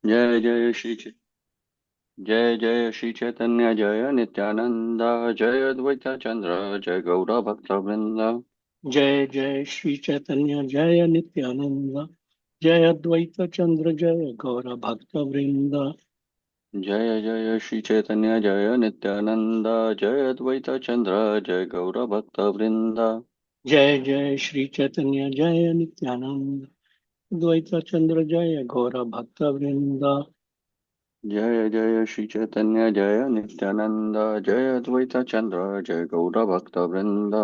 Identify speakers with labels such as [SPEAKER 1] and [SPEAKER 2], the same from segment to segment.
[SPEAKER 1] जय जय जय जय श्री चैतन्य जय नित्यानंद जय अद्वैत चंद्र जय गौर भक्त वृंद।
[SPEAKER 2] जय जय श्री चैतन्य जय नित्यानंद जय अद्वैत चंद्र जय गौर भक्त वृंद।
[SPEAKER 1] जय जय श्री चैतन्य जय नित्यानंद जय अद्वैत चंद्र जय गौर भक्त वृंद।
[SPEAKER 2] जय जय श्री चैतन्य जय नित्यानंद अद्वैत चंद्र जय गौर भक्त वृंद।
[SPEAKER 1] जय जय श्री चैतन्य जय नित्यानंद जय अद्वैत चंद्र जय गौर भक्त वृंद।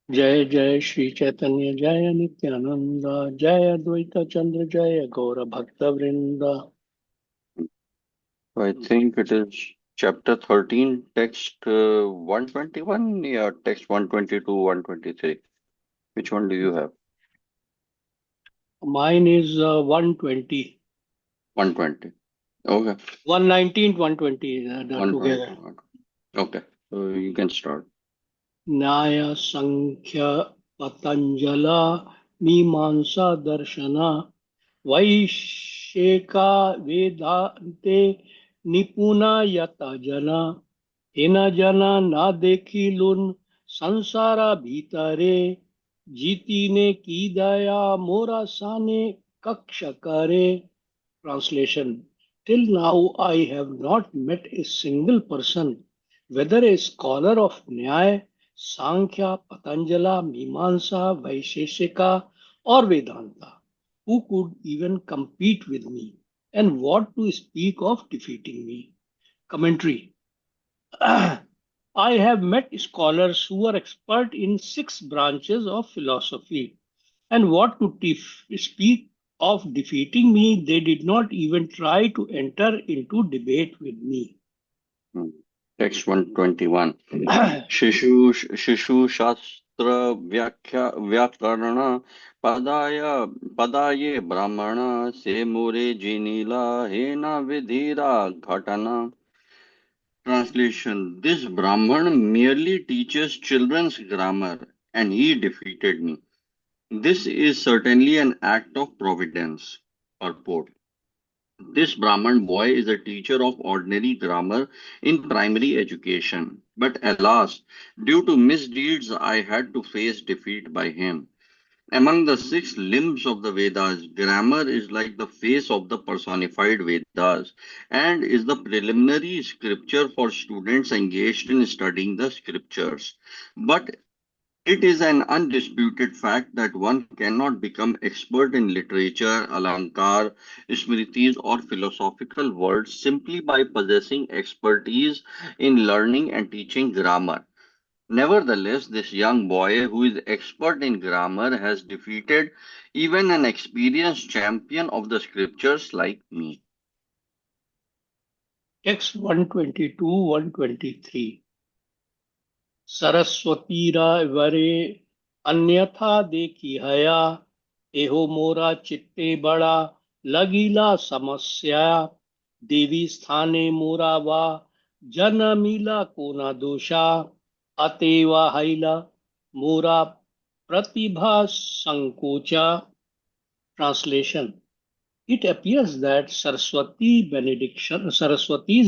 [SPEAKER 2] जय जय श्री चैतन्य जय नित्यानंद जय अद्वैत चंद्र जय गौर भक्त वृंद।
[SPEAKER 1] I think it is chapter 13, text 121, yeah, text 122, 123. Which one do you have?
[SPEAKER 2] Mine is 120,
[SPEAKER 1] 120. Okay.
[SPEAKER 2] 119, 120 together.
[SPEAKER 1] 120. Okay. So you can start.
[SPEAKER 2] न्याय संख्य पतंजल मीमांसा दर्शन वैशेका वेदांते निपुणा यत जन इन जन न देखिलुन संसारा भीतरे जीती ने की दया मोरा साने कक्ष करे. Translation. Till now, I have not met a single person, whether a scholar of Nyaya, Sankhya, Patanjala, Mimamsa, Vaisheshika, or Vedanta, who could even compete with me, and what to speak of defeating me. Commentary. I have met scholars who are expert in 6 branches of philosophy, and what to speak of defeating me, they did not even try to enter into debate with me.
[SPEAKER 1] Hmm. Text 121. शिशु शास्त्र व्याकरण पदाय पदाये ब्राह्मण से मुरे जिनीला हे न विधिरा घटना. Translation. This Brahman merely teaches children's grammar and he defeated me. This is certainly an act of providence. Purport. This Brahman boy is a teacher of ordinary grammar in primary education. But alas, due to misdeeds, I had to face defeat by him. Among the 6 limbs of the Vedas, grammar is like the face of the personified Vedas and is the preliminary scripture for students engaged in studying the scriptures. But it is an undisputed fact that one cannot become expert in literature, alankar, smritis, or philosophical words simply by possessing expertise in learning and teaching grammar. Nevertheless, this young boy who is expert in grammar has defeated even an experienced champion of the scriptures like me.
[SPEAKER 2] Text 122, 123. सरस्वतीरा वरे अन्यथा देखी हया एहो मोरा चित्ते बड़ा लगीला समस्या देवी स्थाने मोरा वा जनमीला को न दोषा अतेवा हैला मोरा प्रतिभा संकोचा. Translation. It appears that Saraswati's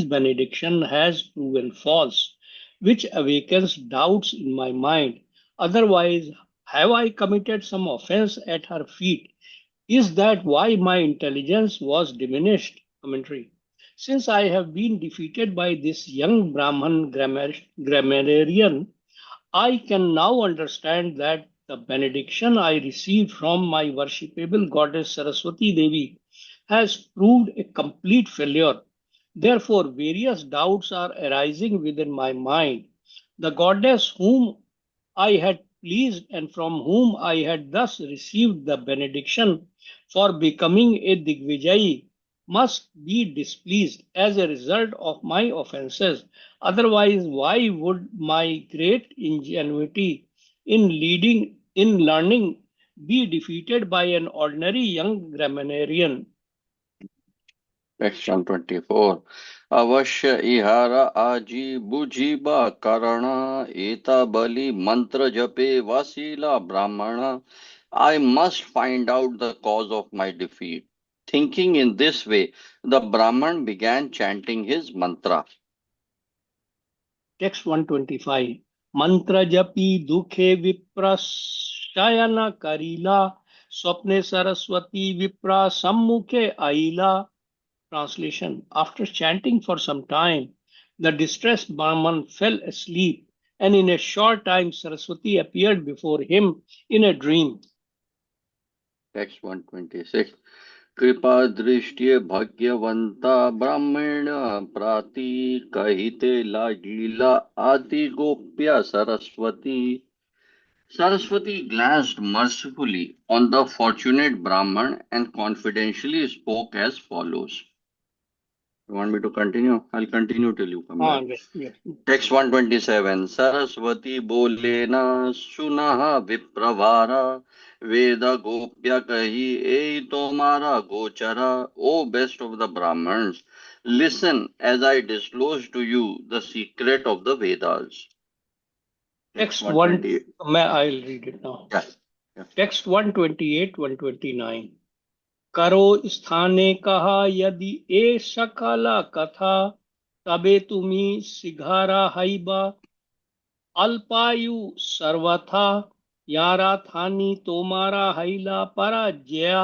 [SPEAKER 2] benediction has proven false, which awakens doubts in my mind. Otherwise, have I committed some offense at her feet? Is that why my intelligence was diminished? Commentary. Since I have been defeated by this young Brahman grammarian, I can now understand that the benediction I received from my worshipable goddess Saraswati Devi has proved a complete failure. Therefore, various doubts are arising within my mind. The goddess whom I had pleased and from whom I had thus received the benediction for becoming a Digvijayi must be displeased as a result of my offenses. Otherwise, why would my great ingenuity in learning be defeated by an ordinary young grammarian?
[SPEAKER 1] Text 124. अवश्य इहारा आजी बुझीबा करण एता बलि mantra जपे वासीला brahmana. I must find out the cause of my defeat. Thinking in this way, the Brahman began chanting his mantra.
[SPEAKER 2] Text 125. Mantra japi dukhe vipra shayana karila swapne saraswati vipra sammukhe aila. Translation. After chanting for some time, the distressed Brahman fell asleep, and in a short time Saraswati appeared before him in a dream.
[SPEAKER 1] Text 126. कृपा दृष्टि भाग्यवंता ब्राह्मण प्राति कहिते लीला आदि गोप्य Saraswati. Saraswati glanced mercifully on the fortunate Brahman and confidentially spoke as follows. You want me to continue? I'll continue till you come back.
[SPEAKER 2] Yes, yes.
[SPEAKER 1] Text 127. Saraswati bole na sunaha vipravara Veda gopya kahi ei tomara gochara. O best of the Brahmins, listen as I disclose to you the secret of the Vedas. Text
[SPEAKER 2] Text 1,
[SPEAKER 1] 128.
[SPEAKER 2] I'll read it now.
[SPEAKER 1] Yeah. Yeah.
[SPEAKER 2] Text 128, 129. करो स्थाने कहा यदि ए सकल कथा तबे तुम्ही सिघारा हैबा अल्पायु सर्वथा यारा थानी तोमारा हैला पराजया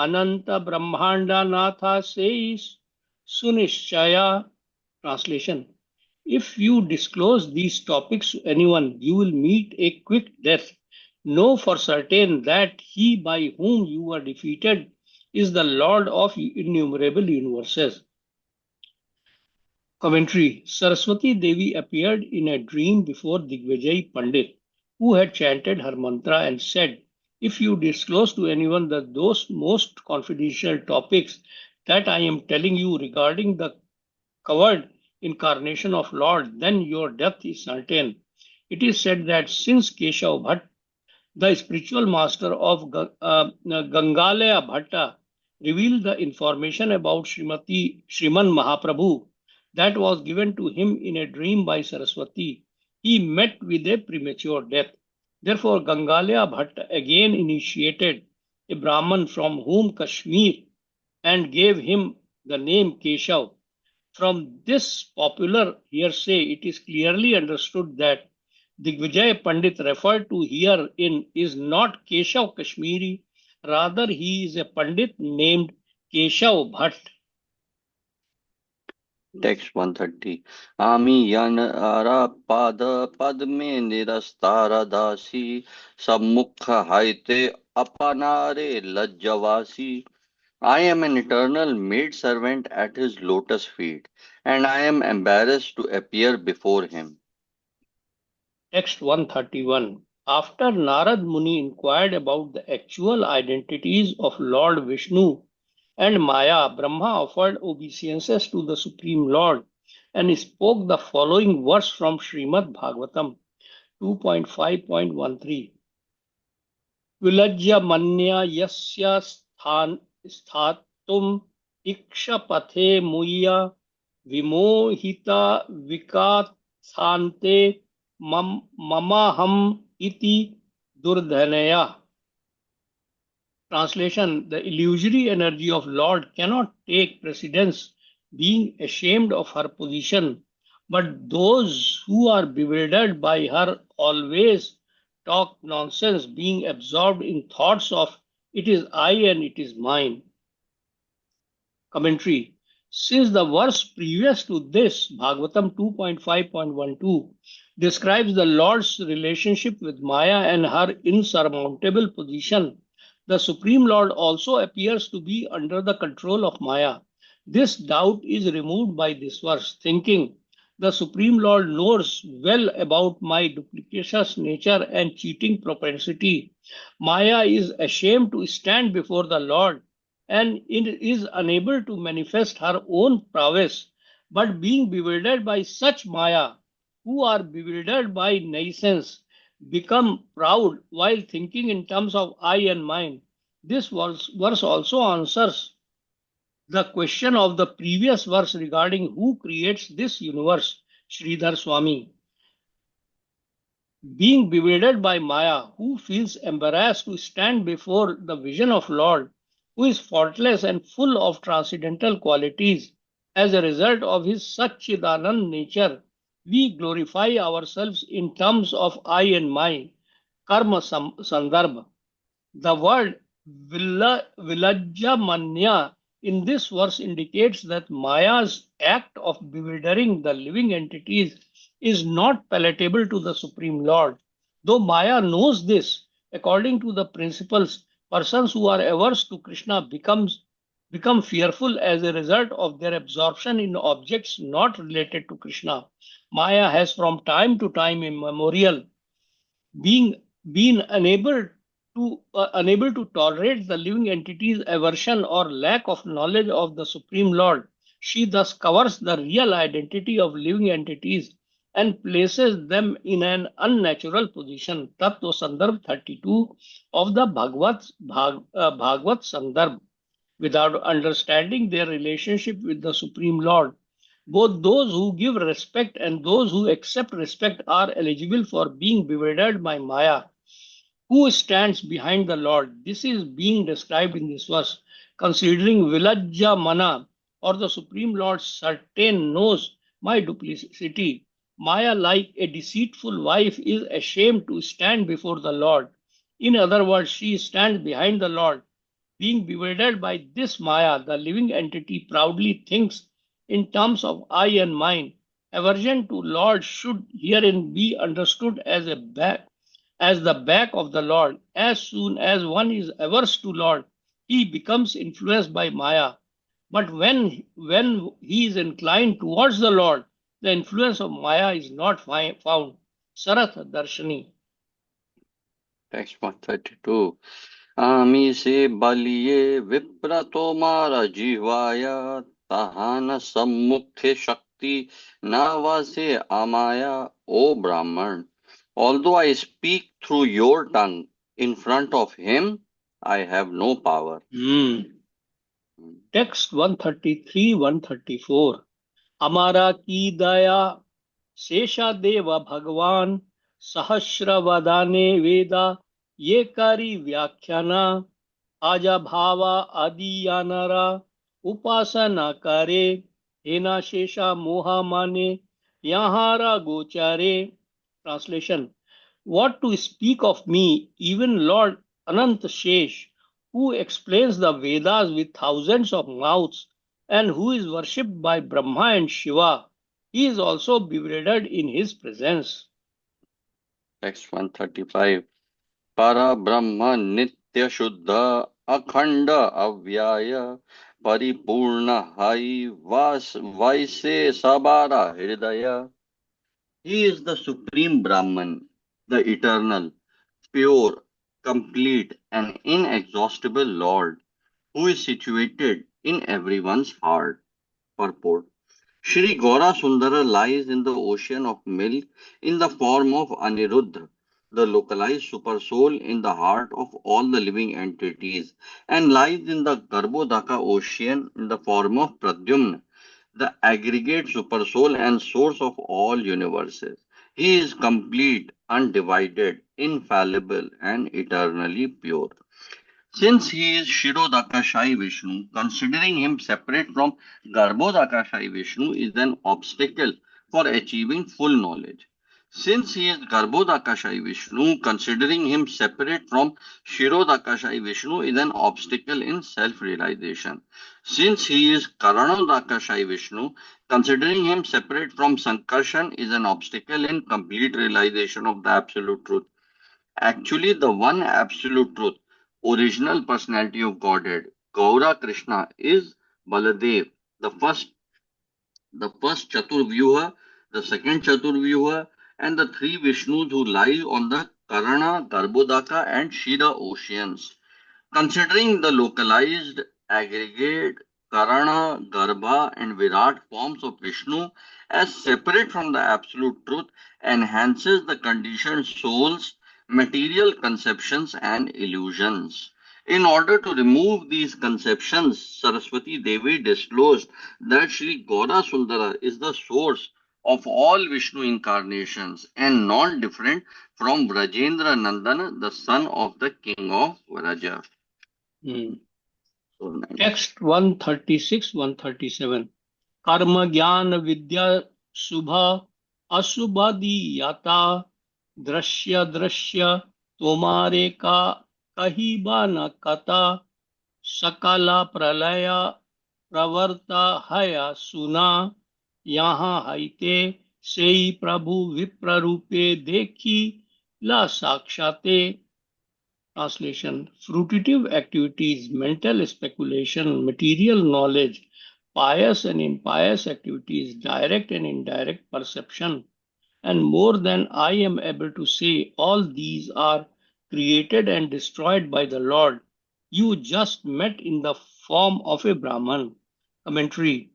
[SPEAKER 2] अनंत ब्रह्मांडा नाथा से सुनिश्चया. Translation. If you disclose these topics to anyone, you will meet a quick death. Know for certain that he by whom you were defeated is the Lord of innumerable universes. Commentary. Saraswati Devi appeared in a dream before Digvijay Pandit, who had chanted her mantra and said, if you disclose to anyone that those most confidential topics that I am telling you regarding the covered incarnation of Lord, then your death is certain. It is said that since Keshav Bhatt, the spiritual master of Gangalaya Bhatta, revealed the information about Sriman Mahaprabhu that was given to him in a dream by Saraswati, he met with a premature death. Therefore, Gangalaya Bhatta again initiated a Brahman from whom Kashmir and gave him the name Keshav. From this popular hearsay, it is clearly understood that Digvijay Pandit referred to herein is not Keshav Kashmiri, rather he is a Pandit named Keshav Bhatt.
[SPEAKER 1] Text 130. Ami yanara pada padme nirastara dasi sammukha haite apanare lajjavasi. I am an eternal maid servant at his lotus feet, and I am embarrassed to appear before him.
[SPEAKER 2] Text 131. After Narad Muni inquired about the actual identities of Lord Vishnu and Maya, Brahma offered obeisances to the Supreme Lord and spoke the following verse from Srimad Bhagwatam 2.5.13. विलज्य Manya यस्य स्थातुम् इक्षपथे मुय्य विमोहिता विकाथान्ते ममाहम् इति दुर्धनया. Translation. The illusory energy of Lord cannot take precedence, being ashamed of her position, but those who are bewildered by her always talk nonsense, being absorbed in thoughts of it is I and it is mine. Commentary. Since the verse previous to this, Bhagavatam 2.5.12, describes the Lord's relationship with Maya and her insurmountable position, the Supreme Lord also appears to be under the control of Maya. This doubt is removed by this verse, thinking the Supreme Lord knows well about my duplicitous nature and cheating propensity. Maya is ashamed to stand before the Lord and it is unable to manifest her own prowess, but being bewildered by such Maya, who are bewildered by naissance, become proud while thinking in terms of I and mine. This verse also answers the question of the previous verse regarding who creates this universe, Sridhar Swami. Being bewildered by Maya, who feels embarrassed to stand before the vision of Lord, who is faultless and full of transcendental qualities. As a result of his Satchidanand nature, we glorify ourselves in terms of I and my, karma sandarbha. The word Vilajamanya in this verse indicates that Maya's act of bewildering the living entities is not palatable to the Supreme Lord. Though Maya knows this, according to the principles, persons who are averse to Krishna become fearful as a result of their absorption in objects not related to Krishna. Maya has from time to time immemorial being being unable to tolerate the living entity's aversion or lack of knowledge of the Supreme Lord. She thus covers the real identity of living entities and places them in an unnatural position. Tattva Sandarbh 32 of the Bhagwat Sandarbh, without understanding their relationship with the Supreme Lord. Both those who give respect and those who accept respect are eligible for being bewildered by Maya. Who stands behind the Lord? This is being described in this verse. Considering Vilajja Mana, or the Supreme Lord certain knows my duplicity. Maya, like a deceitful wife, is ashamed to stand before the Lord. In other words, she stands behind the Lord. Being bewildered by this Maya, the living entity proudly thinks in terms of I and mine. Aversion to Lord should herein be understood as the back of the Lord. As soon as one is averse to Lord, he becomes influenced by Maya. But when he is inclined towards the Lord, the influence of Maya is not found. Sarath Darshani.
[SPEAKER 1] Text 132. आमी से बलिए विप्र तोमार जिह्वाया तहान सम्मुखे शक्ति नावा से amaya, O Brahman. Although I speak through your tongue in front of him, I have no power.
[SPEAKER 2] Text 133 134. Amara ki daya शेषा देव भगवान सहस्रवदने वेदा ये करी व्याख्याना आजा भावा आदियानरा उपासना करे हेना शेषा मोहा माने यहारा गोचारे. Translation: what to speak of me, even Lord Anant Shesh, who explains the Vedas with thousands of mouths and who is worshipped by Brahma and Shiva, he is also bewildered in his presence.
[SPEAKER 1] Text 135. Para Brahma Nitya Shuddha Akhanda Avyaya Paripurna Hai Vaise Sabara Hridaya. He is the Supreme Brahman, the Eternal, pure, complete, and inexhaustible Lord, who is situated in everyone's heart. Purport. Shri Gaura Sundara lies in the ocean of milk in the form of Aniruddha, the localized supersoul in the heart of all the living entities, and lies in the Garbhodaka ocean in the form of Pradyumna, the aggregate supersoul and source of all universes. He is complete, undivided, infallible, and eternally pure. Since he is Shirodakashai Vishnu, considering him separate from Garbhodakashai Vishnu is an obstacle for achieving full knowledge. Since he is Garbhodakashai Vishnu, considering him separate from Shirodakashai Vishnu is an obstacle in self-realization. Since he is Karanodakashai Vishnu, considering him separate from Sankarshan is an obstacle in complete realization of the absolute truth. Actually, the one absolute truth, original personality of Godhead, Gaura Krishna, is Baladev, the first Chaturvyuha, the second Chaturvyuha, and the three Vishnus who lie on the Karana, Garbhodaka, and Shira oceans. Considering the localized, aggregate, Karana, Garbha, and Virat forms of Vishnu as separate from the absolute truth enhances the conditioned soul's material conceptions and illusions. In order to remove these conceptions, Saraswati Devi disclosed that Sri Gaura Sundara is the source of all Vishnu incarnations and not different from Vrajendra Nandana, the son of the king of Vraja.
[SPEAKER 2] Hmm.
[SPEAKER 1] So nice.
[SPEAKER 2] Text 136 137. Karma Jnana Vidya Subha Asubhadiyata Drashya Drashya Tomare ka Kahiba na Kata Sakala Pralaya Pravarta Haya Suna Yaha Haite Sei Prabhu Viprarupe Dekhi La Sakshate. Translation: fruitive activities, mental speculation, material knowledge, pious and impious activities, direct and indirect perception, and more than I am able to say, all these are created and destroyed by the Lord. You just met in the form of a Brahman. Commentary: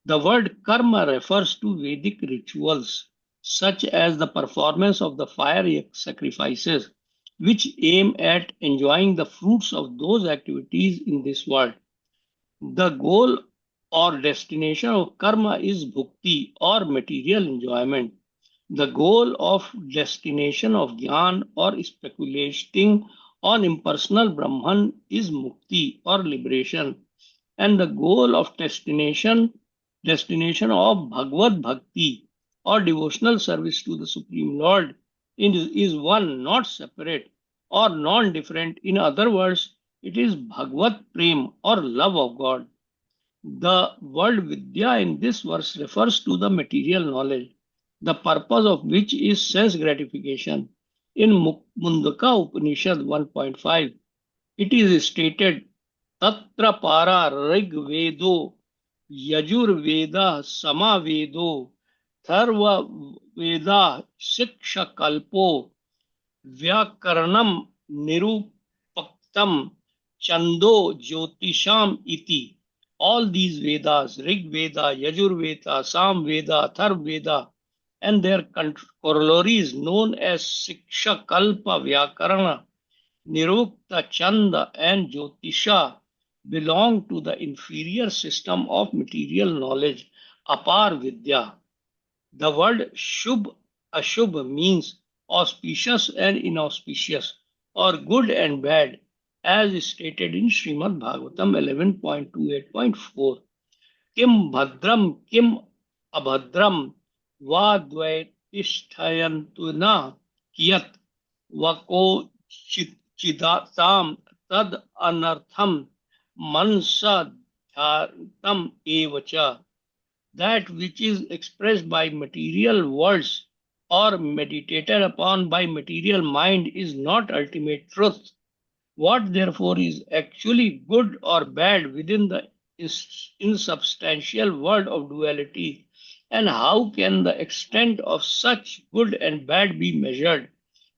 [SPEAKER 2] the word karma refers to Vedic rituals, such as the performance of the fire sacrifices, which aim at enjoying the fruits of those activities in this world. The goal or destination of karma is bhukti or material enjoyment. The goal of destination of jnana or speculating on impersonal Brahman is mukti or liberation. And the goal of destination of Bhagavad Bhakti or devotional service to the Supreme Lord is one not separate or non-different. In other words, it is Bhagavad Prem or love of God. The word Vidya in this verse refers to the material knowledge, the purpose of which is sense gratification. In Mundaka Upanishad 1.5, it is stated Tatra para rig vedo yajur veda sama vedo tharva veda shiksha kalpo व्याकरणम निरूपक्तम chando ज्योतिषाम iti. All these Vedas, Rig Veda, Yajur Veda, Sam Veda, Atharv Veda, and their corollaries known as Siksha Kalpa Vyakarana, Nirukta Chanda, and Jyotisha belong to the inferior system of material knowledge, Apar Vidya. The word Shubh Ashubh means auspicious and inauspicious, or good and bad, as stated in Srimad Bhagavatam 11.28.4. Kim Bhadram Kim Abhadram Vadvaitishtayantu na Kiyat Vako Chidatam Tad Anartham Mansa Dhyartam Evacha. That which is expressed by material words or meditated upon by material mind is not ultimate truth. What therefore is actually good or bad within the insubstantial world of duality, and how can the extent of such good and bad be measured?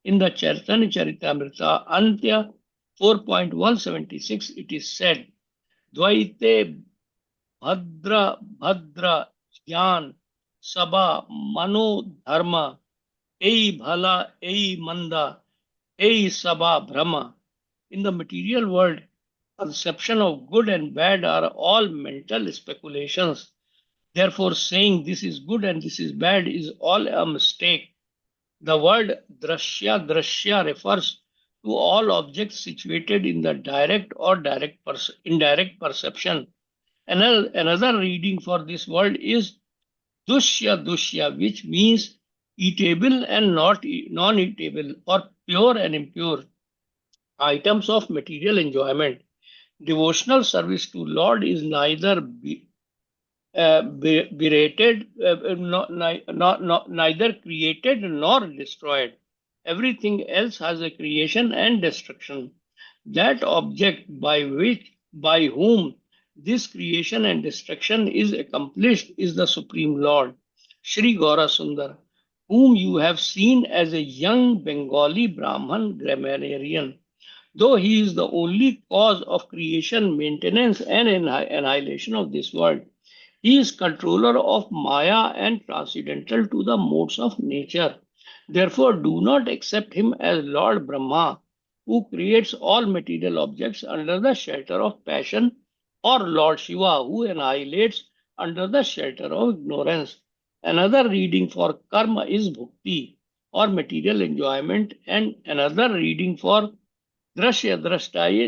[SPEAKER 2] In the Chaitanya Charitamrita Antya 4.176 it is said, Dvaite भद्र भद्र ज्ञान सबा मनो धर्म ei bhala ei manda ei sabha brahma. In the material world, conception of good and bad are all mental speculations. Therefore, saying this is good and this is bad is all a mistake. The word drashya refers to all objects situated in the direct or indirect perception. Another reading for this word is dushya, which means eatable and not non-eatable, or pure and impure items of material enjoyment. Devotional service to Lord is neither berated, neither created nor destroyed. Everything else has a creation and destruction. That object by whom this creation and destruction is accomplished is the Supreme Lord, Sri Gaura Sundar, whom you have seen as a young Bengali Brahman grammarian. Though he is the only cause of creation, maintenance, and annihilation of this world, he is controller of Maya and transcendental to the modes of nature. Therefore, do not accept him as Lord Brahma, who creates all material objects under the shelter of passion, or Lord Shiva, who annihilates under the shelter of ignorance. Another reading for karma is bhukti, or material enjoyment, and another reading for drashya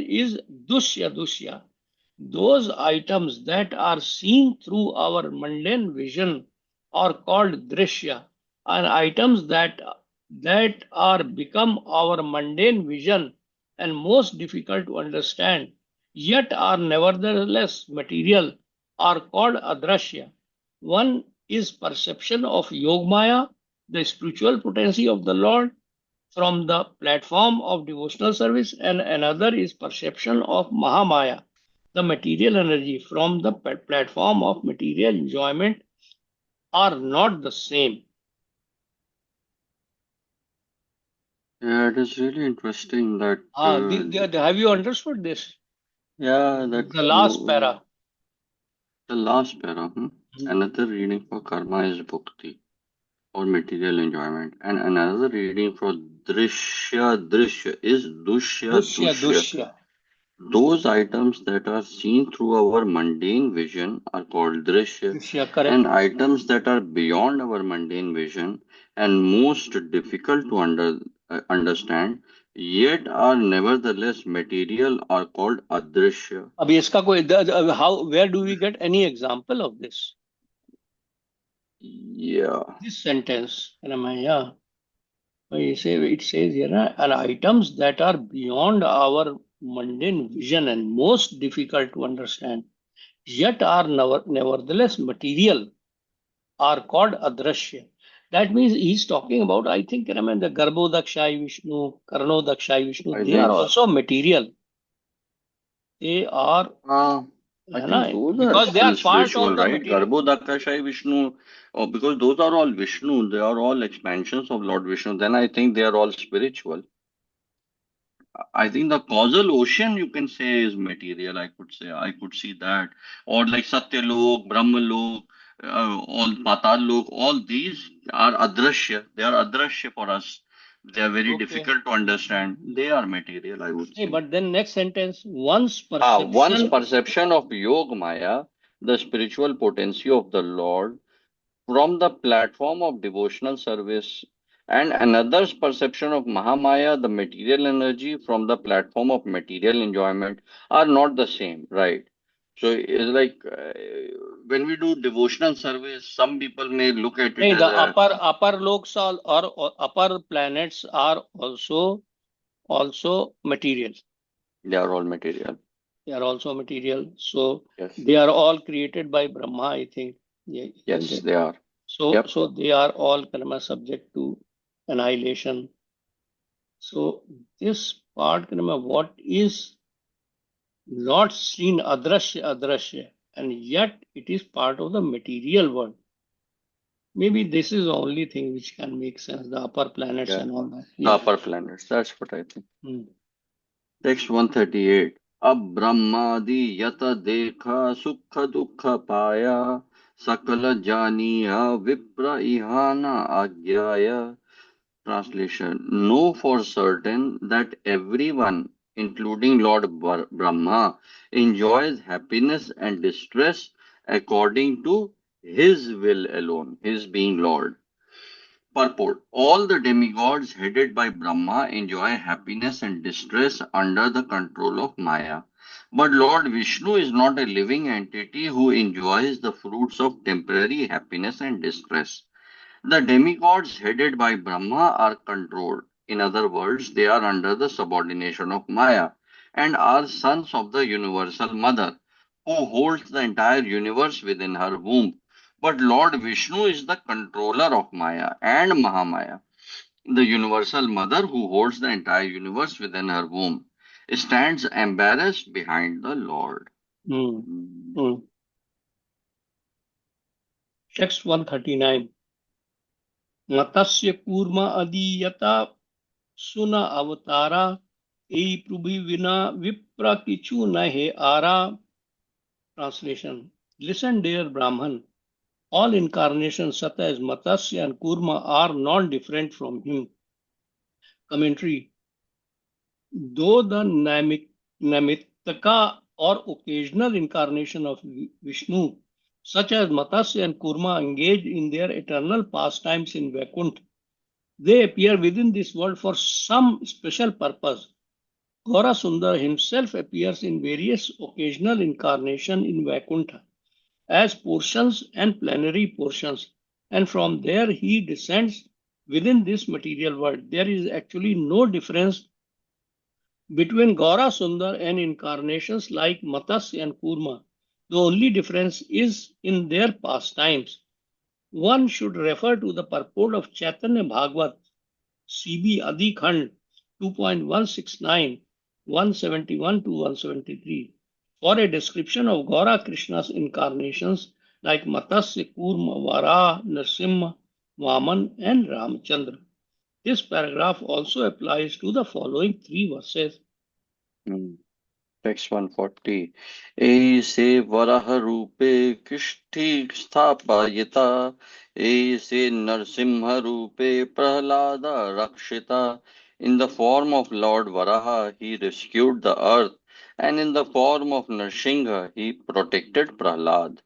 [SPEAKER 2] is dushya. Those items that are seen through our mundane vision are called drishya, and items that are become our mundane vision and most difficult to understand, yet are nevertheless material, are called adrashya. One is perception of Yogmaya, the spiritual potency of the Lord, from the platform of devotional service, and another is perception of Mahamaya, the material energy from the platform of material enjoyment, are not the same.
[SPEAKER 1] Yeah, it is really interesting that
[SPEAKER 2] Have you understood this?
[SPEAKER 1] yeah, that
[SPEAKER 2] The last para.
[SPEAKER 1] the last para.
[SPEAKER 2] Hmm.
[SPEAKER 1] Another reading for karma is bhakti or material enjoyment, and another reading for drishya is
[SPEAKER 2] Dushya,
[SPEAKER 1] dushya.
[SPEAKER 2] dushya,
[SPEAKER 1] Those items that are seen through our mundane vision are called drishya,
[SPEAKER 2] dushya, correct.
[SPEAKER 1] and items that are beyond our mundane vision and most difficult to understand, yet are nevertheless material, are called adrishya.
[SPEAKER 2] अब इसका कोई how where do we get any example of this?
[SPEAKER 1] Yeah,
[SPEAKER 2] This sentence, Ramaya. It says here, and items that are beyond our mundane vision and most difficult to understand, yet are nevertheless material, are called adrashya. That means he's talking about, I think, the Garbhodakshai Vishnu, Karnodakshai Vishnu,
[SPEAKER 1] I
[SPEAKER 2] they are
[SPEAKER 1] think.
[SPEAKER 2] also material. They are,
[SPEAKER 1] I think those are
[SPEAKER 2] because they are
[SPEAKER 1] still
[SPEAKER 2] part
[SPEAKER 1] spiritual,
[SPEAKER 2] of the
[SPEAKER 1] right?
[SPEAKER 2] material.
[SPEAKER 1] Garbhodakashai Vishnu, because those are all Vishnu, they are all expansions of Lord Vishnu. Then I think they are all spiritual. I think the causal ocean you can say is material. I could say I could see that, or like Satyalok, Brahmalok, all Patal all these are adrashya. They are adrashya for us. They are very
[SPEAKER 2] Okay.
[SPEAKER 1] difficult to understand. They are material, I would
[SPEAKER 2] Hey,
[SPEAKER 1] say.
[SPEAKER 2] but then next sentence, one's
[SPEAKER 1] One's
[SPEAKER 2] perception.
[SPEAKER 1] perception of Yog Maya, the spiritual potency of the Lord, from the platform of devotional service, and another's perception of Mahamaya, the material energy, from the platform of material enjoyment, are not the same, right? So it's like when we do devotional service, some people may look at it
[SPEAKER 2] Hey,
[SPEAKER 1] as
[SPEAKER 2] the
[SPEAKER 1] a
[SPEAKER 2] upper loks are, or upper planets are also material.
[SPEAKER 1] they are all material.
[SPEAKER 2] They are also material. So
[SPEAKER 1] Yes,
[SPEAKER 2] they are all created by Brahma, I think. Yeah, isn't
[SPEAKER 1] yes,
[SPEAKER 2] it?
[SPEAKER 1] they are.
[SPEAKER 2] So
[SPEAKER 1] Yep.
[SPEAKER 2] so they are all karma subject to annihilation. So this part, karma, what is not seen, adrashya, and yet it is part of the material world. Maybe this is the only thing which can make sense, the upper planets
[SPEAKER 1] Yeah.
[SPEAKER 2] and all that.
[SPEAKER 1] The
[SPEAKER 2] Yeah.
[SPEAKER 1] upper planets. That's what I think.
[SPEAKER 2] Hmm.
[SPEAKER 1] Text 138. अब ब्रह्मादि यत देखा सुख दुख पाया सकल जानिया विप्र इहाना आज्ञाय. Translation. Know for certain that everyone, including Lord Brahma, enjoys happiness and distress according to his will alone, his being Lord. Purport. All the demigods headed by Brahma enjoy happiness and distress under the control of Maya. But Lord Vishnu is not a living entity who enjoys the fruits of temporary happiness and distress. The demigods headed by Brahma are controlled. In other words, they are under the subordination of Maya and are sons of the universal mother who holds the entire universe within her womb. But Lord Vishnu is the controller of Maya and Mahamaya. The universal mother who holds the entire universe within her womb stands embarrassed behind the Lord.
[SPEAKER 2] Hmm. Hmm. Text 139. Matasya kurma adiyata suna avatara ei prubhi vina vipra kichu nahe ara. Translation. Listen, dear Brahman. All incarnations such as Matsya and Kurma are non-different from him. Commentary. Though the Namittaka or occasional incarnation of Vishnu, such as Matsya and Kurma, engage in their eternal pastimes in Vaikuntha, they appear within this world for some special purpose Gaura Sundar himself appears in various occasional incarnations in Vaikuntha as portions and plenary portions, and from there he descends within this material world. There is actually no difference between Gaura Sundar and incarnations like Matsya and Kurma. The only difference is in their pastimes. One should refer to the purport of Chaitanya Bhagwat, CB Adi Khand 2.169, 171 to 173 for a description of Gaura Krishna's incarnations like Matsya, Kurma, Varaha, Nrsimha, Vaman, and Ramchandra. This paragraph also applies to the following three verses.
[SPEAKER 1] Hmm. Text 140. ऐसे वराह रूपे कृष्टि स्थापयिता ऐसे नरसिंह रूपे प्रहलाद रक्षिता. In the form of Lord Varaha, he rescued the earth, and in the form of Narsingha, he protected Prahlad.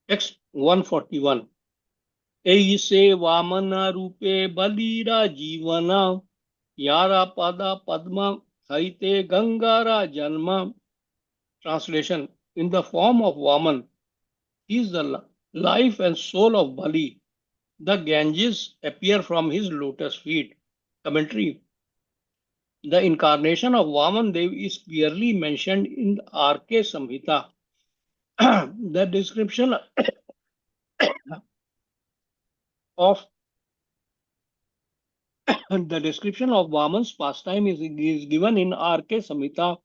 [SPEAKER 2] Text 141. ऐसे वामन रूपे बलिरा जीवना यारा pada padma haite gangara janma. Translation. In the form of Vaman, he is the life and soul of Bali. The Ganges appear from his lotus feet. Commentary. The incarnation of Vaman Dev is clearly mentioned in the RK Samhita. The description of the description of Vaman's pastime is given in RK Samhita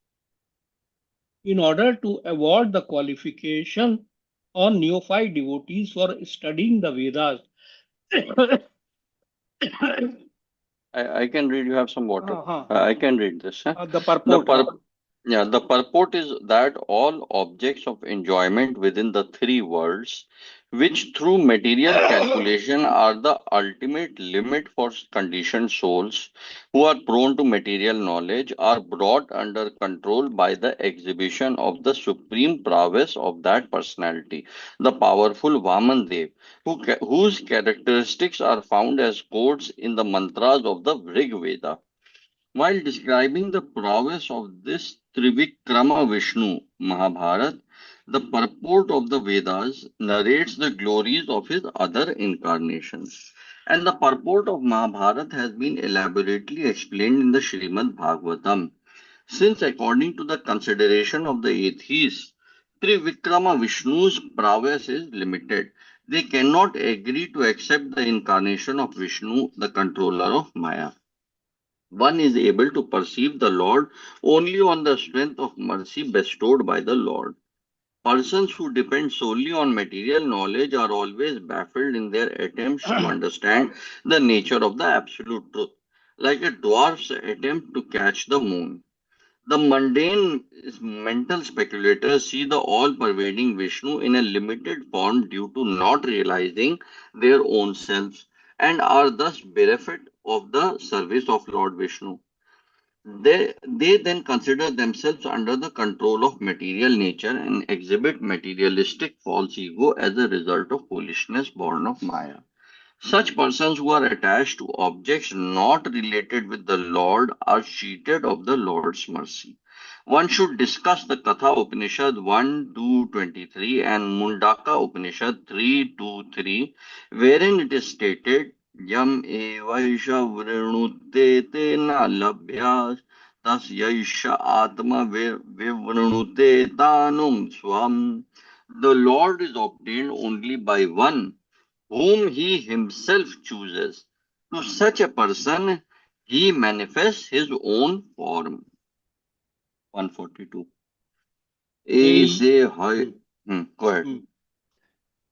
[SPEAKER 2] in order to avoid the qualification on neophyte devotees for studying the Vedas.
[SPEAKER 1] I can read. You have some water.
[SPEAKER 2] Uh-huh.
[SPEAKER 1] I can read this. Huh?
[SPEAKER 2] The
[SPEAKER 1] The
[SPEAKER 2] purport.
[SPEAKER 1] pur- yeah, the purport is that all objects of enjoyment within the three worlds, which through material calculation are the ultimate limit for conditioned souls who are prone to material knowledge, are brought under control by the exhibition of the supreme prowess of that personality, the powerful Vaman Dev, whose characteristics are found as codes in the mantras of the Rig Veda. While describing the prowess of this Trivikrama Vishnu Mahabharat, the purport of the Vedas narrates the glories of his other incarnations. And the purport of Mahabharat has been elaborately explained in the Srimad Bhagavatam. Since, according to the consideration of the atheists, Trivikrama Vishnu's prowess is limited, they cannot agree to accept the incarnation of Vishnu, the controller of Maya. One is able to perceive the Lord only on the strength of mercy bestowed by the Lord. Persons who depend solely on material knowledge are always baffled in their attempts to understand the nature of the absolute truth, like a dwarf's attempt to catch the moon. The mundane mental speculators see the all pervading Vishnu in a limited form due to not realizing their own selves and are thus bereft of the service of Lord Vishnu. They then consider themselves under the control of material nature and exhibit materialistic false ego as a result of foolishness born of Maya. Such persons who are attached to objects not related with the Lord are cheated of the Lord's mercy. One should discuss the Katha Upanishad 1:2-23 and Mundaka Upanishad 3:2-3, wherein it is stated, Yam evaisha vrinute te na labhyas tas yaisha atma vivrinute tanum swam. The Lord is obtained only by one whom he himself chooses. To such a person, he manifests his own form. 142.
[SPEAKER 2] A,
[SPEAKER 1] Aise hai.
[SPEAKER 2] hmm,
[SPEAKER 1] Go ahead.
[SPEAKER 2] hmm.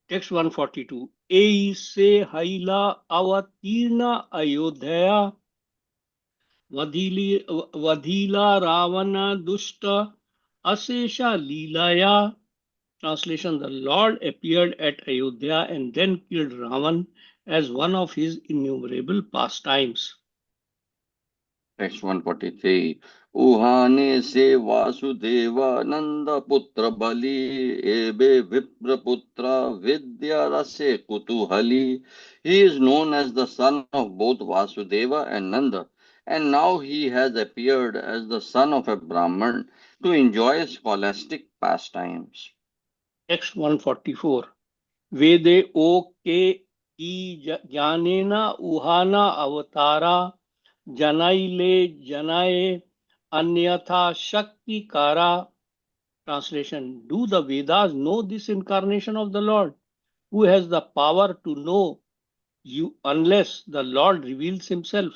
[SPEAKER 2] Text 142. A se haila avatirna ayodhya vadhila ravana dusta asesha leelaya. Translation. The Lord appeared at Ayodhya and then killed Ravan as one of his innumerable pastimes.
[SPEAKER 1] Text 143. Uhane se Vasudeva Nanda Putra Bali Ebe Vipra Putra Vidya Rase Kutuhali. He is known as the son of both Vasudeva and Nanda, and now he has appeared as the son of a Brahman to enjoy scholastic pastimes.
[SPEAKER 2] Text 144. Vede o ke ki jnanena uhana avatara janaile janaye anyatha shakti kara. Translation. Do the Vedas know this incarnation of the Lord, who has the power to know you unless the Lord reveals himself?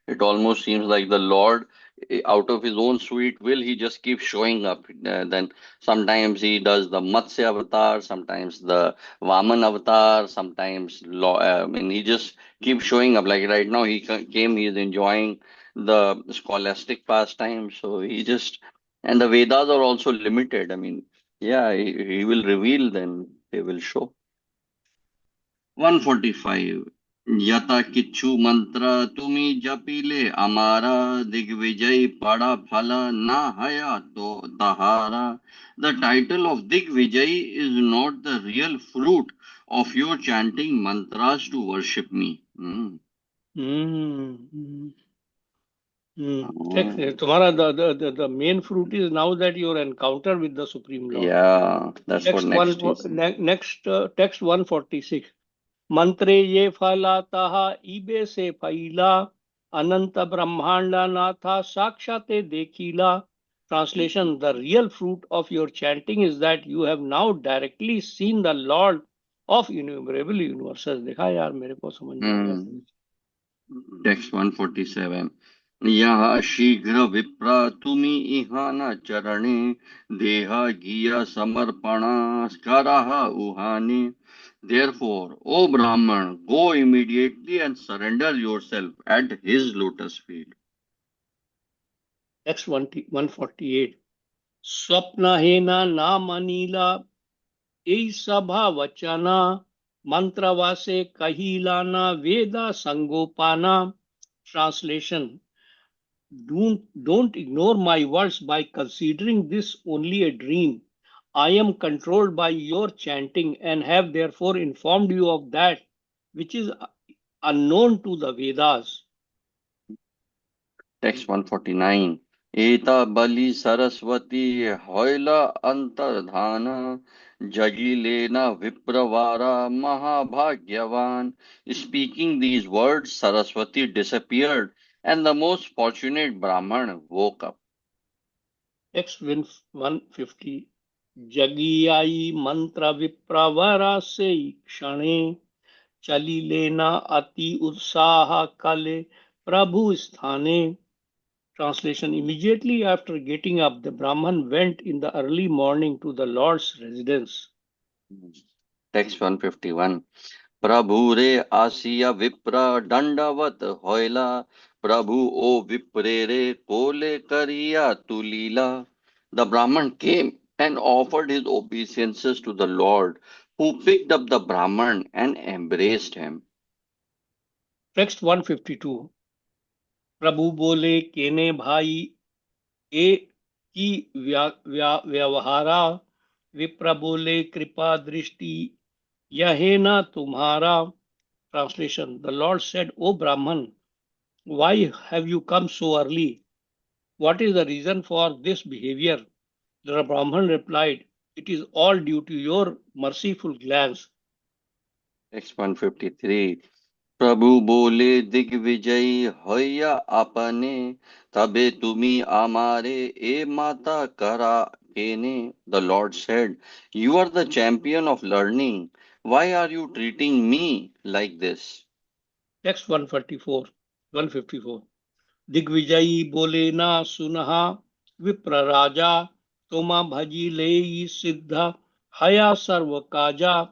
[SPEAKER 1] It almost seems like the Lord, out of his own sweet will, he just keeps showing up. Then sometimes he does the Matsya avatar, sometimes the Vaman avatar, sometimes I mean, he just keeps showing up. Like right now, came, he is enjoying the scholastic pastime. So he just, and the Vedas are also limited. I mean, yeah, he will reveal, then they will show. 145 यता किच्छु मंत्र तुमी जपिले अमारा दिग्विजय पड़ा फल ना हया तो तहारा. The title of Digvijay is not the real fruit of your chanting mantras to worship me.
[SPEAKER 2] Hmm.
[SPEAKER 1] Oh,
[SPEAKER 2] तुम्हारा the main fruit is now that your encounter with the Supreme Lord.
[SPEAKER 1] yeah, that's what
[SPEAKER 2] Text one
[SPEAKER 1] next is.
[SPEAKER 2] next text 146. मंत्रे ये फलातः इबे से फैला अनंत ब्रह्मांड नाथा साक्षाते देखिला. Translation. The real fruit of your chanting is that you have now directly seen the Lord of innumerable universes. देखा यार, मेरे को समझ में आ गया.
[SPEAKER 1] Hmm. Text 147. यह शीघ्र विप्र तुमि इहान चरणे देह गिया समर्पणा करह उहाने. Therefore, O Brahman, go immediately and surrender yourself at his lotus feet.
[SPEAKER 2] Text 148. स्वप्नहेन नामनीला ei sabha vachana mantravase kahilana veda sangopana. Translation. Don't ignore my words by considering this only a dream. I am controlled by your chanting and have therefore informed you of that which is unknown to the Vedas.
[SPEAKER 1] Text 149. Eta bali saraswati hoila antardhana jagilena vipravara mahabhagyavan. Speaking these words, Saraswati disappeared, and the most fortunate Brahman woke up.
[SPEAKER 2] Text 150. जगियाई मंत्र विप्रवरा से क्षणे चली लेना अति उत्साह कले प्रभु स्थाने. Translation. Immediately after getting up, the Brahman went in the early morning to the Lord's residence.
[SPEAKER 1] Text 151. प्रभु रे आसिया विप्र दंडवत होइला प्रभु ओ विप्रे रे कोले करिया तुलीला. The Brahman came and offered his obeisances to the Lord, who picked up the Brahman and embraced him.
[SPEAKER 2] Text 152. प्रभु बोले केने भाई ए की व्यवहारा. विप्र बोले कृपा दृष्टि यहे न तुम्हारा. Translation. The Lord said, O Brahman, why have you come so early? What is the reason for this behavior? The Brahman replied, it is all due to your merciful glance.
[SPEAKER 1] Text 153. प्रभु बोले दिग्विजयी होया आपने तबे तुम्ही आमारे ए माता करा केने. The Lord said, you are the champion of learning. Why are you treating me like this?
[SPEAKER 2] Text 144. 154. दिग्विजयी बोले ना सुनहा विप्र राजा तुमा भजी ले सिद्ध हया सर्व Kaza.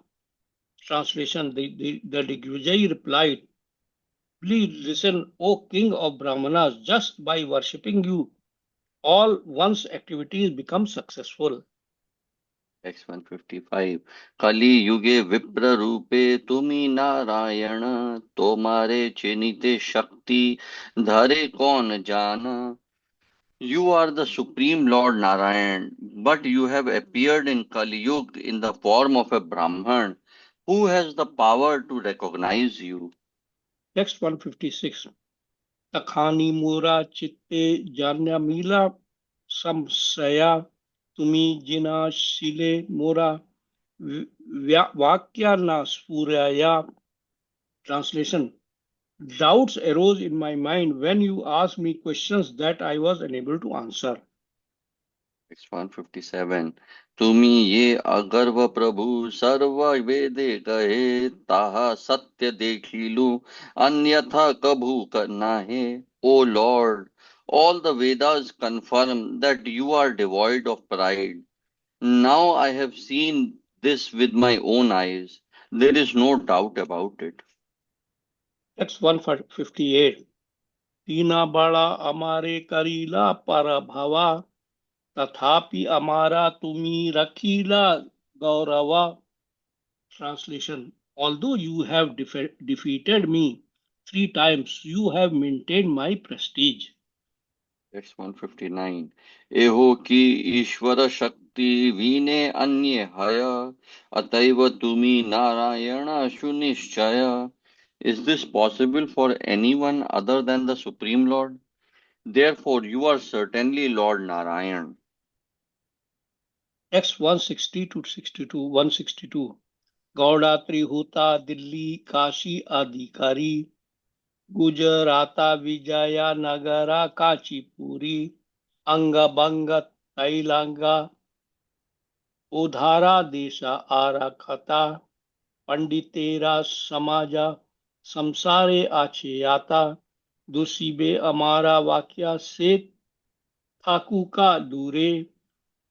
[SPEAKER 2] Translation. The Digvijay replied, please listen, O king of Brahmanas, just by worshipping you, all one's activities become successful.
[SPEAKER 1] Text 155. कलि युगे विप्र रूपे तुम्ही नारायण तुम्हारे चिनिते शक्ति धरे कौन जाना. You are the Supreme Lord Narayan, but you have appeared in Kali Yuga in the form of a Brahman. Who has the power to recognize you?
[SPEAKER 2] Text 156. तखानी मोरा चित्ते जान्या संशया तुमी जिना शिले मोरा वाक्या ना स्फुरया. Translation: Doubts arose in my mind when you asked me questions that I was unable to answer.
[SPEAKER 1] Text 157. तुम्ही ये अगर्व प्रभु सर्व वेदे कहे ताहा सत्य देखिलु अन्यथा कभु नाहे. O Lord, all the Vedas confirm that you are devoid of pride. Now I have seen this with my own eyes. There is no doubt about it.
[SPEAKER 2] That's 158. तीना बड़ा अमारे करीला पर भवा तथापि अमारा तुम्ही रखीला गौरवा. Translation: Although you have defeated me 3 times, you have maintained my prestige.
[SPEAKER 1] That's 159. एहो की ईश्वर शक्ति वीने अन्य हय अतैव तुमी Narayan सुनिश्चय. Is this possible for anyone other than the Supreme Lord? Therefore, you are certainly Lord Narayan.
[SPEAKER 2] Text 160 to 62. 162. Gowda त्रिहुता Delhi Kashi अधिकारी गुजराता विजया नगरा काचीपुरी अंगभंग तैलंगा उधारा देशा आराखता पंडितेरा समाजा संसारे आछेयाता दुसीबे अमारा वाक्या से ठाकू का दूरे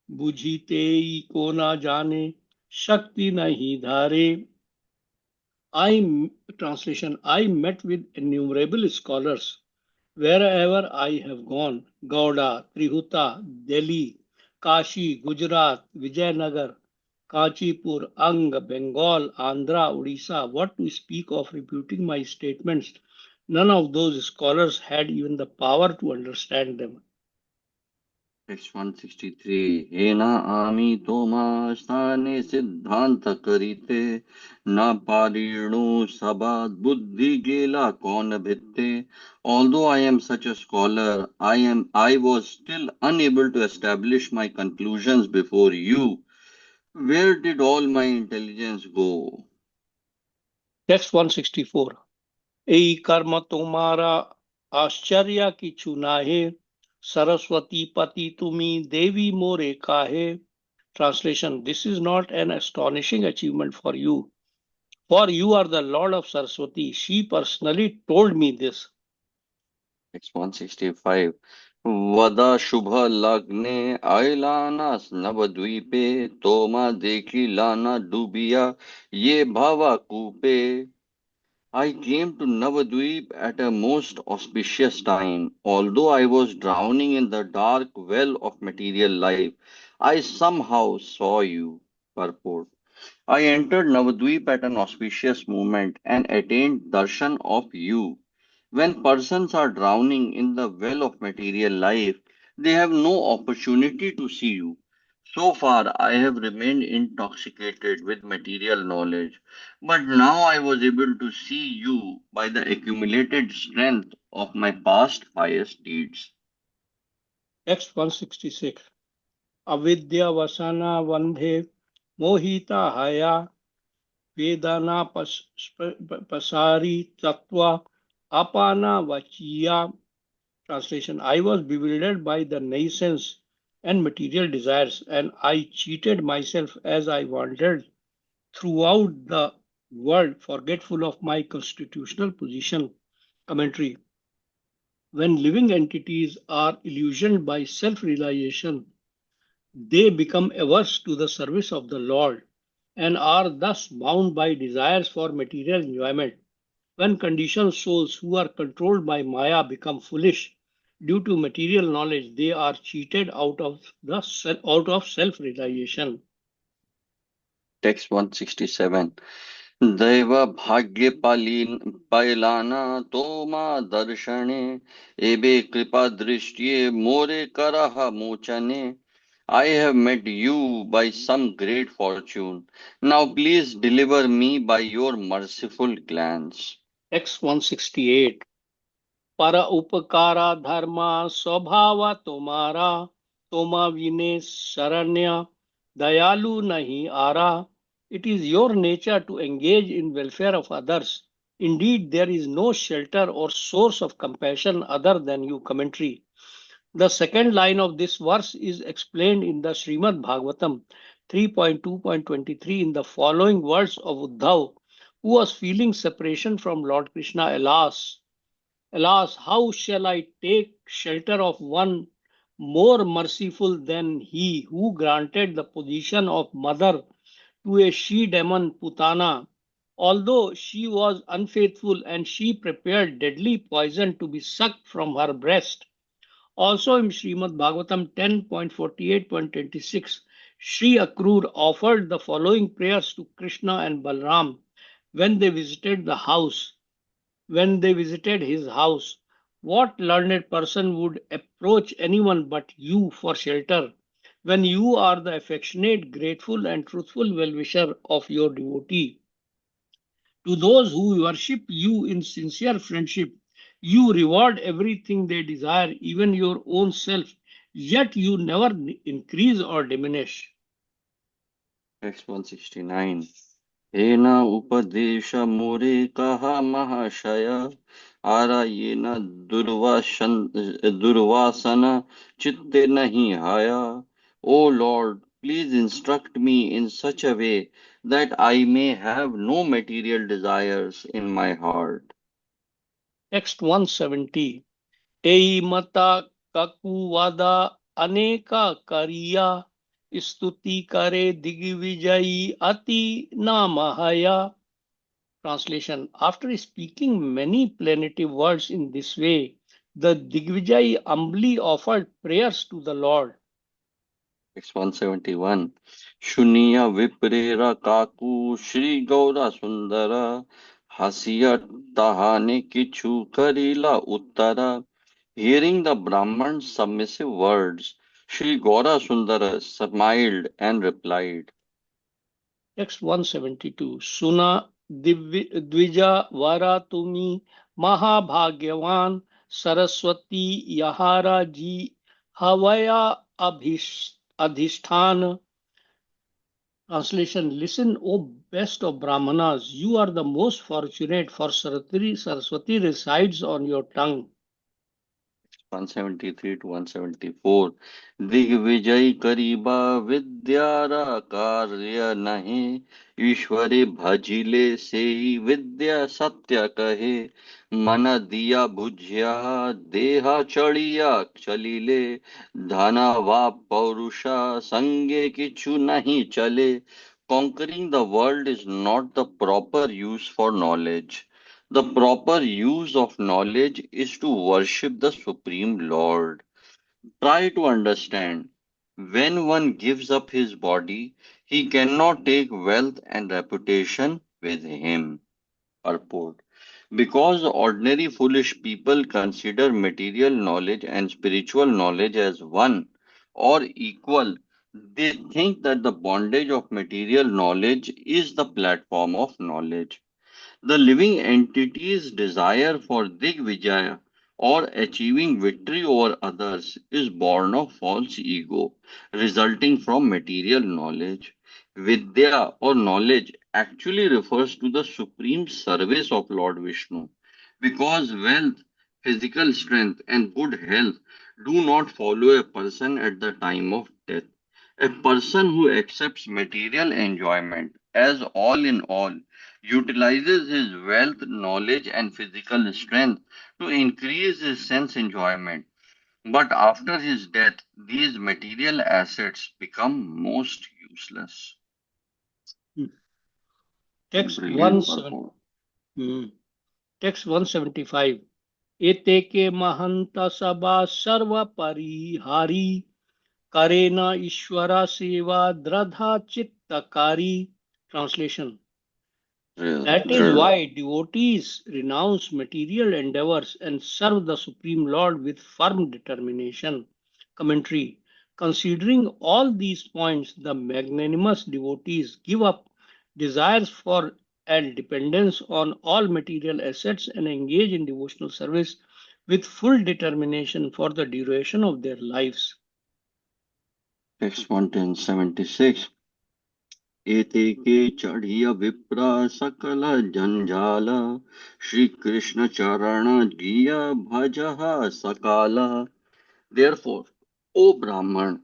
[SPEAKER 2] बुझीते को ना जाने शक्ति नहीं धारे. I Translation: I met with innumerable scholars wherever I have gone: Gauda, Trihuta, Delhi, Kashi, Gujarat, Vijayanagar, Kachipur, Ang, Bengal, Andhra, Odisha. What to speak of refuting my statements? None of those scholars had even the power to understand them.
[SPEAKER 1] Text 163. हे ना आमी तोमा स्थाने सिद्धांत करीते ना पारीणु सबाद बुद्धि गेला कौन भित्ते. Although I am such a scholar, I was still unable to establish my conclusions before you. Where did all my intelligence go?
[SPEAKER 2] Text 164. यही कर्म तुम्हारा आश्चर्य किछु नाहे सरस्वती पति तुम्ही देवी मोरे काहे. Translation: This is not an astonishing achievement for you are the Lord of Saraswati. She personally told me this.
[SPEAKER 1] Text 165. वदा शुभ लग्ने आयलाना नवद्वीपे तोमा देखी लाना डूबिया ये भावा कूपे. I came to Navadvip at a most auspicious time. Although I was drowning in the dark well of material life, I somehow saw you. Purport. I entered Navadvip at an auspicious moment and attained darshan of you. When persons are drowning in the well of material life, they have no opportunity to see you. So far, I have remained intoxicated with material knowledge, but now I was able to see you by the accumulated strength of my past pious deeds.
[SPEAKER 2] Text 166. Avidya vasana vandhe mohita haya vedana pasari tattva apana vachiya. Translation: I was bewildered by the nayscience and material desires, and I cheated myself as I wandered throughout the world, forgetful of my constitutional position. Commentary: When living entities are illusioned by self realization, they become averse to the service of the Lord and are thus bound by desires for material enjoyment. When conditioned souls who are controlled by Maya become foolish due to material knowledge, they are cheated out of self realization.
[SPEAKER 1] Text 167. दैव भाग्य पाइलाना तोमा दर्शने एबे कृपा दृष्टिये मोरे करह मोचने. I have met you by some great fortune. Now please deliver me by your merciful glance.
[SPEAKER 2] X 168. पर उपकारा धर्मा स्वभाव तुम्हारा, तुम विने शरण्य दयालु नहीं आरा. It is your nature to engage in welfare of others. Indeed, there is no shelter or source of compassion other than you. Commentary. The second line of this verse is explained in the Srimad Bhagavatam 3.2.23 in the following words of Uddhav, who was feeling separation from Lord Krishna. Alas, alas, how shall I take shelter of one more merciful than he who granted the position of mother to a she demon Putana? Although she was unfaithful and she prepared deadly poison to be sucked from her breast. Also in Srimad Bhagavatam 10.48.26, Sri Akrur offered the following prayers to Krishna and Balram when they visited the house. When they visited his house, what learned person would approach anyone but you for shelter when you are the affectionate, grateful, and truthful well wisher of your devotee? To those who worship you in sincere friendship, you reward everything they desire, even your own self, yet you never increase or diminish.
[SPEAKER 1] Text 169. Hena upadesha more kaha mahashaya arayena durvasana chitte nahi haya. O Lord, please instruct me in such a way that I may have no material desires in my heart.
[SPEAKER 2] Text 170. Ei mata kakuwada aneka kariya stuti kare digvijayi ati namahaya. Translation. After speaking many plaintive words in this way, the Digvijay humbly offered prayers to the Lord.
[SPEAKER 1] Text 171. Shuniya Viprera Kaku Shri Gaura Sundara Hasiya Tahane Kichu Karila Uttara. Hearing the Brahman's submissive words, Shri Gaura Sundara smiled and replied.
[SPEAKER 2] Text 172. Suna Dvija Vara Tumi Mahabhagyavan Saraswati Yahara Ji Havaya Adhishthana. Translation. Listen, O best of Brahmanas, you are the most fortunate, for Saraswati resides on your tongue.
[SPEAKER 1] 173 to 174. Digvijay करीबा विद्यारा कार्य नहीं ईश्वरे भजिले से विद्या सत्य कहे मन दिया बुझिया देहा चढ़िया चलिले धना वा पौरुषा संगे किछु नहीं चले. Conquering the world is not the proper use for knowledge. The proper use of knowledge is to worship the Supreme Lord. Try to understand. When one gives up his body, he cannot take wealth and reputation with him. Purport. Because ordinary foolish people consider material knowledge and spiritual knowledge as one or equal, they think that the bondage of material knowledge is the platform of knowledge. The living entity's desire for Digvijaya or achieving victory over others is born of false ego, resulting from material knowledge. Vidya or knowledge actually refers to the supreme service of Lord Vishnu, because wealth, physical strength, and good health do not follow a person at the time of death. A person who accepts material enjoyment as all in all utilizes his wealth, knowledge, and physical strength to increase his sense enjoyment. But after his death, these material assets become most useless.
[SPEAKER 2] Text
[SPEAKER 1] Brilliant
[SPEAKER 2] 17.
[SPEAKER 1] purport.
[SPEAKER 2] Text 175. Eteke mahanta sabha sarva parihari karena ishvara seva dradha chittakari. Translation. That is
[SPEAKER 1] Thrill.
[SPEAKER 2] why devotees renounce material endeavors and serve the Supreme Lord with firm determination. Commentary. Considering all these points, the magnanimous devotees give up desires for and dependence on all material assets and engage in devotional service with full determination for the duration of their lives.
[SPEAKER 1] Text 176. एते के चढ़िय विप्र सकल जंजाल श्री कृष्ण चरण गिय भजह सकाल. Therefore, O Brahman,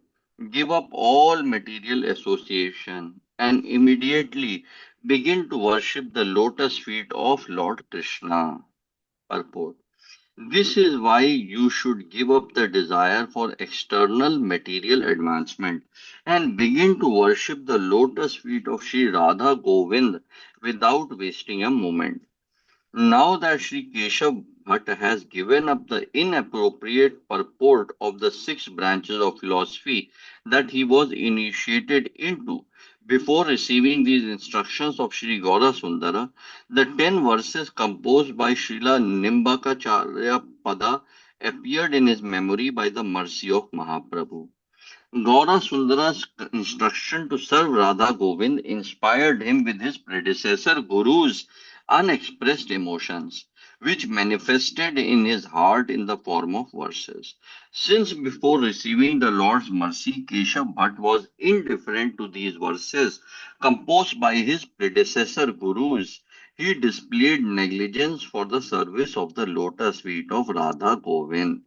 [SPEAKER 1] give up all material association and immediately begin to worship the lotus feet of Lord Krishna. Purport. This is why you should give up the desire for external material advancement and begin to worship the lotus feet of Sri Radha Govind without wasting a moment. Now that Sri Keshav Bhatt has given up the inappropriate purport of the six branches of philosophy that he was initiated into before receiving these instructions of Sri Gaura Sundara, the 10 verses composed by Srila Nimbakacharya Pada appeared in his memory by the mercy of Mahaprabhu. Gaura Sundara's instruction to serve Radha Govind inspired him with his predecessor Guru's unexpressed emotions, which manifested in his heart in the form of verses. Since before receiving the Lord's mercy, Keshav Bhatt was indifferent to these verses composed by his predecessor Gurus, he displayed negligence for the service of the lotus feet of Radha Govind,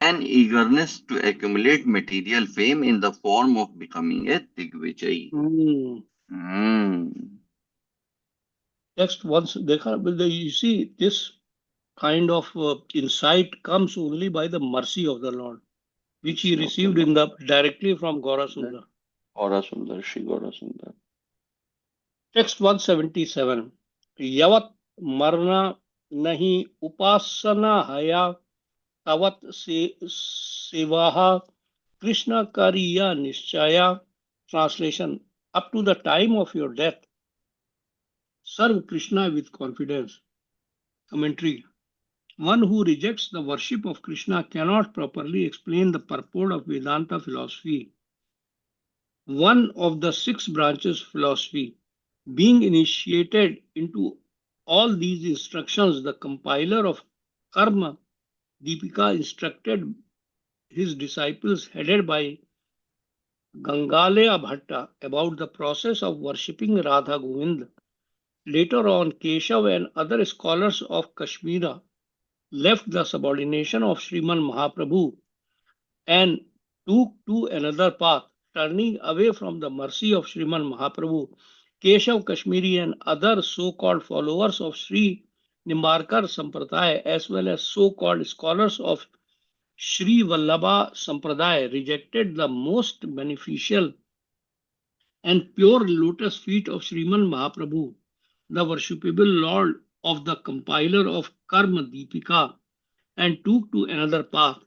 [SPEAKER 1] an eagerness to accumulate material fame in the form of becoming a Digvijay.
[SPEAKER 2] Hmm.
[SPEAKER 1] Hmm.
[SPEAKER 2] Next, once you see this kind of insight comes only by the mercy of the Lord, which he
[SPEAKER 1] Mercy of the
[SPEAKER 2] received
[SPEAKER 1] Lord.
[SPEAKER 2] in the directly from Gaura
[SPEAKER 1] That
[SPEAKER 2] Sundar.
[SPEAKER 1] Gaura Sundar, Shri Gaura Sundar.
[SPEAKER 2] Text 177. Yavat marna nahi upasana haya tavat sevaha Krishna kariya nischaya. Translation. Up to the time of your death, serve Krishna with confidence. Commentary. One who rejects the worship of Krishna cannot properly explain the purport of Vedanta philosophy, one of the six branches of philosophy. Being initiated into all these instructions, the compiler of Karma Deepika instructed his disciples, headed by Gangalaya Bhatta, about the process of worshipping Radha Govind. Later on, Keshav and other scholars of Kashmira left the subordination of Sriman Mahaprabhu and took to another path, turning away from the mercy of Sriman Mahaprabhu. Keshav Kashmiri and other so-called followers of Sri Nimbarkar Sampradaya, as well as so-called scholars of Sri Vallabha Sampradaya, rejected the most beneficial and pure lotus feet of Sriman Mahaprabhu, the worshipable Lord of the compiler of Karma Deepika, and took to another path.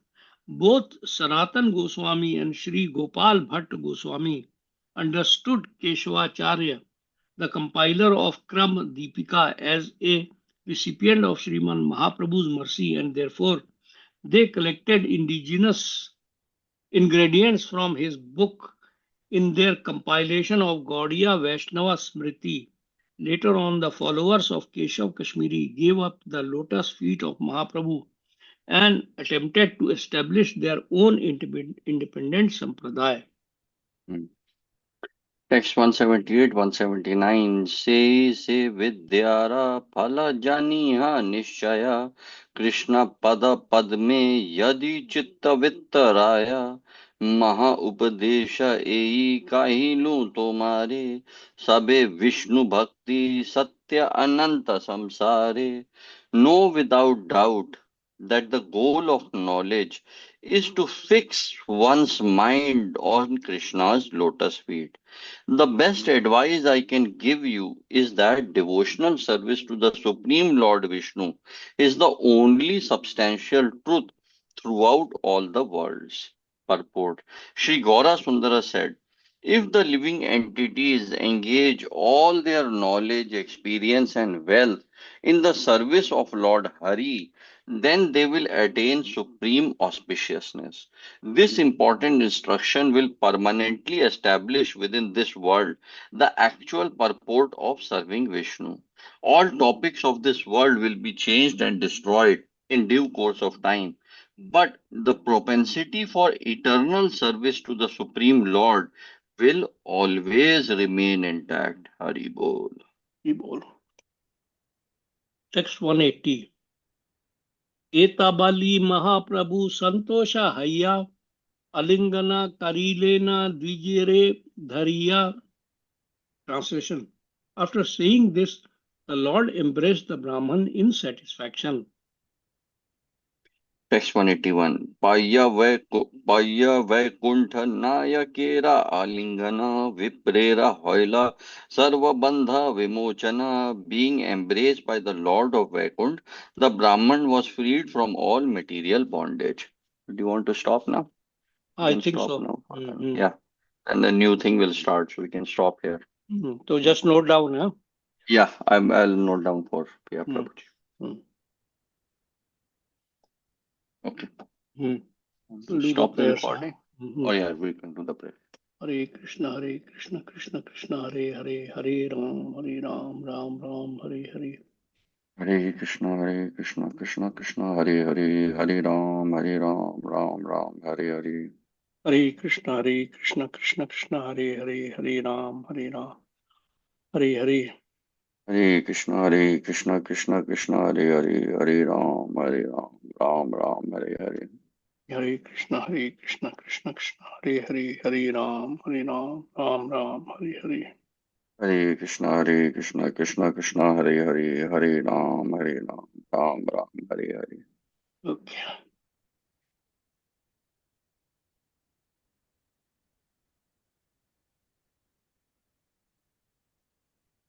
[SPEAKER 2] Both Sanatan Goswami and Sri Gopal Bhatt Goswami understood Keshavacharya, the compiler of Kram Deepika, as a recipient of Sriman Mahaprabhu's mercy, and therefore they collected indigenous ingredients from his book in their compilation of Gaudiya Vaishnava Smriti. Later on, the followers of Keshav Kashmiri gave up the lotus feet of Mahaprabhu and attempted to establish their own independent sampradaya.
[SPEAKER 1] Hmm. Text 178, 179. Se vidyara phala janiha nishchaya Krishna pada padme yadi chitta vittaraya Maha upadesha ei kahilu tomare Sabe Vishnu bhakti satya ananta samsare. Know without doubt that the goal of knowledge is to fix one's mind on Krishna's lotus feet. The best advice I can give you is that devotional service to the Supreme Lord Vishnu is the only substantial truth throughout all the worlds. Purport. Sri Gaura Sundara said, if the living entities engage all their knowledge, experience, and wealth in the service of Lord Hari, then they will attain supreme auspiciousness. This important instruction will permanently establish within this world the actual purport of serving Vishnu. All topics of this world will be changed and destroyed in due course of time. But the propensity for eternal service to the Supreme Lord will always remain intact. Hari Bol.
[SPEAKER 2] ये बोलो. Text 180. एताबाली महाप्रभु संतोष हैया अलिंगना करीलेना द्विजेरे धरिया. Translation. After saying this, the Lord embraced the Brahman in satisfaction.
[SPEAKER 1] Text 181. Paya Vaikuntha Nayakera Alingana Viprera Hoila Sarva Bandha Vimochana. Being embraced by the Lord of Vaikuntha, the Brahman was freed from all material bondage. Do you want to stop now? We
[SPEAKER 2] I
[SPEAKER 1] can
[SPEAKER 2] think
[SPEAKER 1] stop
[SPEAKER 2] so.
[SPEAKER 1] now.
[SPEAKER 2] Mm-hmm.
[SPEAKER 1] Yeah. And the new thing will start, so we can stop here.
[SPEAKER 2] Mm-hmm. So just note down, huh?
[SPEAKER 1] Yeah, I'll note down for Priya Prabhuji.
[SPEAKER 2] Mm-hmm.
[SPEAKER 1] Okay.
[SPEAKER 2] Mm-hmm. Do the
[SPEAKER 1] Stop the
[SPEAKER 2] prayers.
[SPEAKER 1] recording.
[SPEAKER 2] Mm-hmm.
[SPEAKER 1] Oh yeah, we can do the prayer.
[SPEAKER 2] Hare Krishna, Krishna Krishna, Hare Hare, Hare Ram, Ram Ram, Hare Hare.
[SPEAKER 1] Hare Krishna, Krishna Krishna, Hare Hare, Hare Ram, Ram Ram, Hare Hare.
[SPEAKER 2] Hare Krishna, Krishna Krishna, Hare Hare, Hare Ram, Hare Hare.
[SPEAKER 1] Hare Krishna, Krishna Krishna, Hare Hare, Hare Ram, Ram Ram, Hare Hare.
[SPEAKER 2] Hare Krishna, Krishna Krishna, Hare Hare, Hare Ram, Ram Ram, Hare Hare.
[SPEAKER 1] Hare Krishna, Krishna Krishna, Hare Hare, Hare Ram,